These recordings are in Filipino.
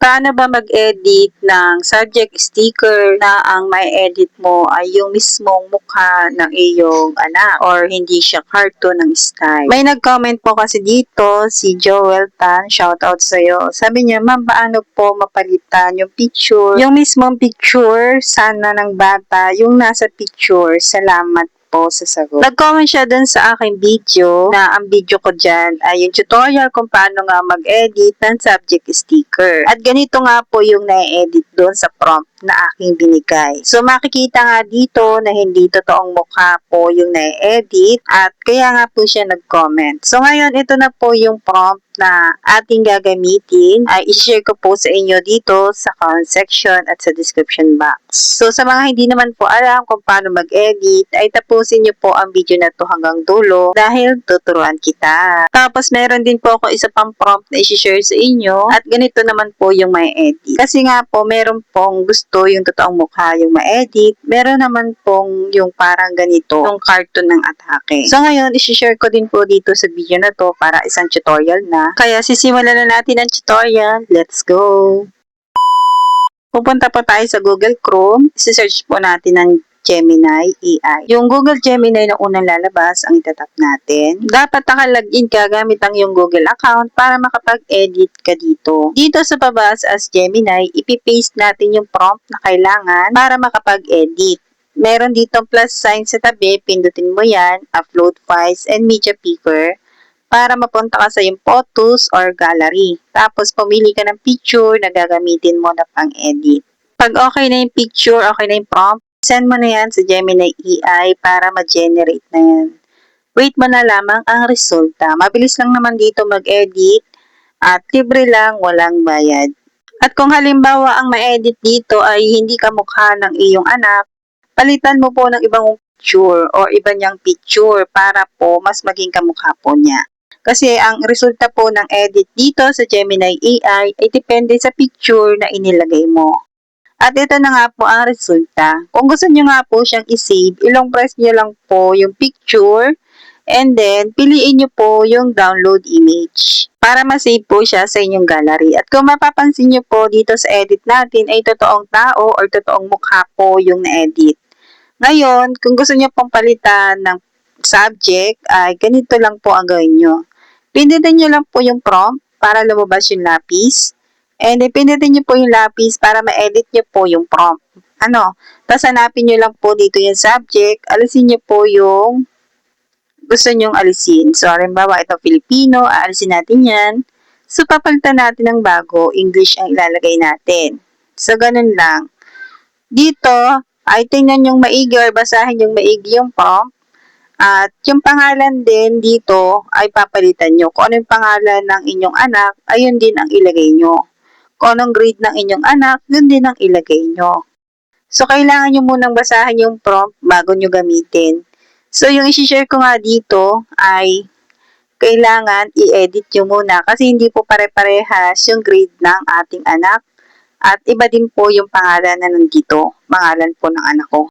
Paano ba mag-edit ng subject sticker na ang may edit mo ay yung mismong mukha ng iyong anak or hindi siya cartoon ng style? May nag-comment po kasi dito, si Joel Tan, shoutout sa'yo. Sabi niya, ma'am, paano po mapalitan yung picture? Yung mismong picture, sana ng bata, yung nasa picture, salamat po sa sagot. Nag-comment siya dun sa aking video na ang video ko dyan ay yung tutorial kung paano nga mag-edit ng subject sticker. At ganito nga po yung na-edit dun sa prompt na aking binigay. So makikita nga dito na hindi totoong mukha po yung na-edit at kaya nga po siya nag-comment. So ngayon ito na po yung prompt na ating gagamitin ay i-share ko po sa inyo dito sa comment section at sa description box. So sa mga hindi naman po alam kung paano mag-edit ay tapusin nyo po ang video na to hanggang dulo dahil tuturuan kita. Tapos meron din po ako isa pang prompt na i-share sa inyo at ganito naman po yung may edit. Kasi nga po meron pong gusto yung totoong mukha yung ma-edit, meron naman pong yung parang ganito, yung cartoon ng atake. So ngayon i-share ko din po dito sa video na to para isang tutorial na. Kaya sisimulan na natin ang tutorial. Let's go! Pupunta po tayo sa Google Chrome. I-search po natin ang Gemini AI. Yung Google Gemini na unang lalabas ang itatap natin. Dapat naka-login ka gamit ang yung Google account para makapag-edit ka dito. Dito sa baba as Gemini, ipipaste natin yung prompt na kailangan para makapag-edit. Meron dito plus sign sa tabi, pindutin mo yan, upload files and media picker para mapunta ka sa yung photos or gallery. Tapos, pumili ka ng picture na gagamitin mo na pang-edit. Pag okay na yung picture, okay na yung prompt, send mo na yan sa Gemini AI para ma-generate na yan. Wait mo na lamang ang resulta. Mabilis lang naman dito mag-edit at libre lang, walang bayad. At kung halimbawa ang ma-edit dito ay hindi kamukha ng iyong anak, palitan mo po ng ibang picture o iba niyang picture para po mas maging kamukha po niya. Kasi ang resulta po ng edit dito sa Gemini AI ay depende sa picture na inilagay mo. At ito na nga po ang resulta. Kung gusto nyo nga po siyang i-save, ilong press nyo lang po yung picture and then piliin nyo po yung download image para ma-save po siya sa inyong gallery. At kung mapapansin nyo po dito sa edit natin ay totoong tao or totoong mukha po yung na-edit. Ngayon, kung gusto nyo pong palitan ng subject ay ganito lang po ang gawin nyo. Pindutin nyo lang po yung prompt para lumabas yung lapis. And then, pindutin nyo po yung lapis para ma-edit nyo po yung prompt. Tapos hanapin nyo lang po dito yung subject. Alisin nyo po yung gusto nyong alisin. So, halimbawa, ito Filipino. Aalisin natin yan. So, papalitan natin ng bago. English ang ilalagay natin. So, ganun lang. Dito, ay tingnan yung maigi or basahin yung maigi yung prompt. At yung pangalan din dito ay papalitan nyo. Kung ano yung pangalan ng inyong anak, ayun din ang ilagay nyo. Kung anong grade ng inyong anak, yun din ang ilagay nyo. So, kailangan nyo munang basahin yung prompt bago nyo gamitin. So, yung isi-share ko nga dito ay kailangan i-edit nyo muna kasi hindi po pare-parehas yung grade ng ating anak. At iba din po yung pangalan na nandito, pangalan po ng anak ko.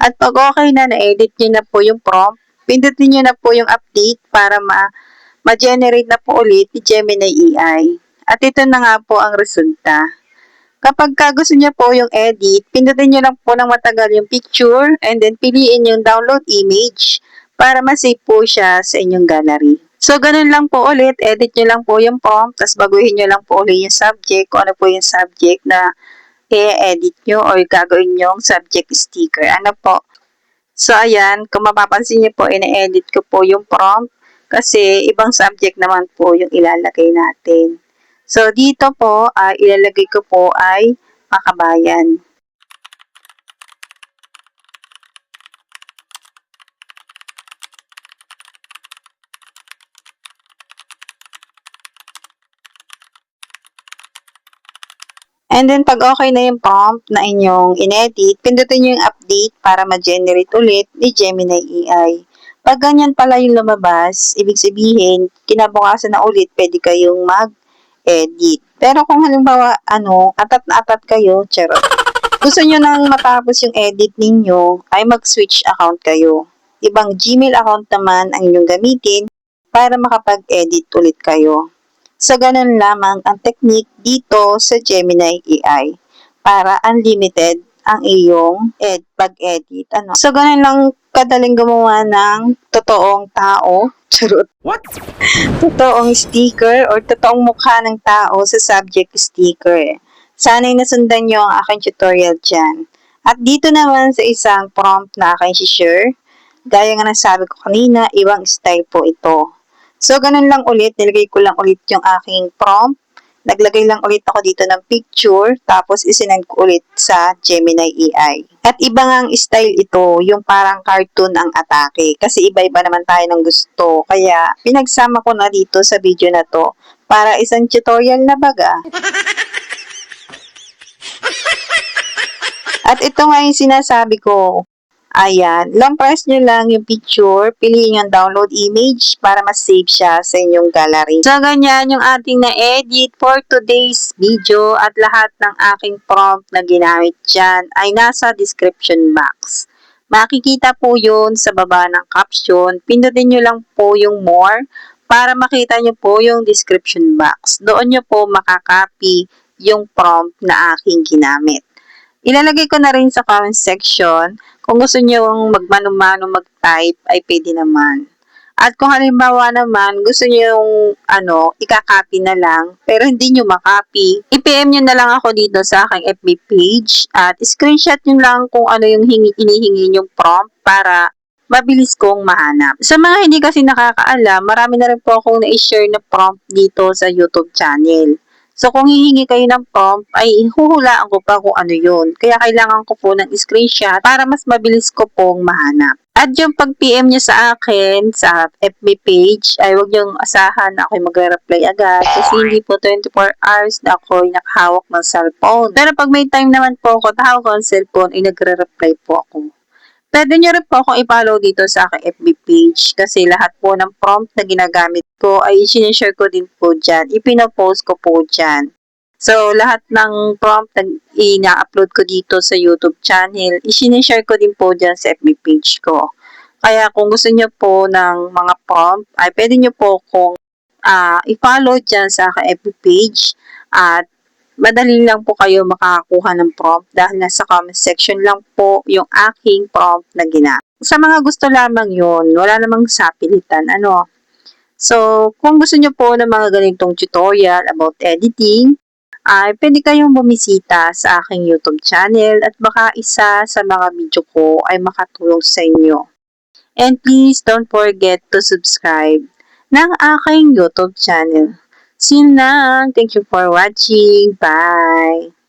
At pag okay na, na-edit nyo na po yung prompt, pindutin nyo na po yung update para ma-generate na po ulit ni Gemini AI. At ito na nga po ang resulta. Kapag gusto nyo po yung edit, pindutin nyo lang po ng matagal yung picture and then piliin yung download image para ma-save po siya sa inyong gallery. So, ganun lang po ulit. Edit nyo lang po yung prompt, tapos baguhin nyo lang po ulit yung subject, kung ano po yung subject na i-edit nyo or gagawin nyong subject sticker. Ano po? So, ayan, kung mapapansin nyo po, ina-edit ko po yung prompt kasi ibang subject naman po yung ilalagay natin. So, dito po, ilalagay ko po ay makabayan. And then, pag okay na yung prompt na inyong inedit, pindutin nyo yung update para ma-generate ulit ni Gemini AI. Pag ganyan pala yung lumabas, ibig sabihin, kinabukasan na ulit, pwede kayong mag-edit. Pero kung halimbawa, atat na atat kayo, charot. Gusto nyo nang matapos yung edit ninyo, ay mag-switch account kayo. Ibang Gmail account naman ang inyong gamitin para makapag-edit ulit kayo. So, ganun lamang ang technique dito sa Gemini AI para unlimited ang iyong pag-edit. Ano? So, ganun lang kadaling gumawa ng totoong tao. Charot. What? Totoong sticker or totoong mukha ng tao sa subject sticker. Sana'y nasundan nyo ang aking tutorial dyan. At dito naman sa isang prompt na aking share, gaya nga ng sabi ko kanina, ibang style po ito. So, ganun lang ulit, nilagay ko lang ulit yung aking prompt. Naglagay lang ulit ako dito ng picture, tapos isinend ko ulit sa Gemini AI. At iba ngang style ito, yung parang cartoon ang atake. Kasi iba-iba naman tayo ng gusto. Kaya, pinagsama ko na dito sa video na to para isang tutorial na baga. At ito nga yung sinasabi ko. Ayan, long press nyo lang yung picture, piliin yung download image para mas-save siya sa inyong gallery. So, ganyan yung ating na-edit for today's video at lahat ng aking prompt na ginamit dyan ay nasa description box. Makikita po yun sa baba ng caption. Pindutin nyo lang po yung more para makita nyo po yung description box. Doon nyo po makakopy yung prompt na aking ginamit. Ilalagay ko na rin sa comment section. Kung gusto niyo magmano-mano mag-type, ay pwede naman. At kung halimbawa naman, gusto niyo yung ika-copy na lang, pero hindi niyo makopy, i-PM niyo na lang ako dito sa aking FB page at screenshot niyo lang kung ano yung inihingi yung prompt para mabilis kong mahanap. Sa mga hindi kasi nakakaalam, marami na rin po akong na-share na prompt dito sa YouTube channel. So, kung hihingi kayo ng prompt, ay huhulaan ko pa kung ano yun. Kaya kailangan ko po ng screenshot para mas mabilis ko pong mahanap. At yung pag-PM nyo sa akin, sa FB page, ay huwag niyong asahan na ako'y magre-reply agad kasi hindi po 24 hours na ako'y nakahawak ng cellphone. Pero pag may time naman po ako, tahawak ko ng cellphone, ay nagre-reply po ako. Pwede nyo rin po akong i-follow dito sa aking FB page kasi lahat po ng prompt na ginagamit ko ay sinishare ko din po dyan. Ipinopost ko po dyan. So, lahat ng prompt na ina-upload ko dito sa YouTube channel, isinishare ko din po dyan sa FB page ko. Kaya kung gusto nyo po ng mga prompt, ay pwede nyo po kung i-follow dyan sa aking FB page at madali lang po kayo makakakuha ng prompt dahil nasa comment section lang po yung aking prompt na ginamit. Sa mga gusto lamang yun, wala namang sapilitan, So, kung gusto nyo po ng mga ganitong tutorial about editing, ay pwede kayong bumisita sa aking YouTube channel at baka isa sa mga video ko ay makatulong sa inyo. And please don't forget to subscribe ng aking YouTube channel. See you lang. Thank you for watching. Bye!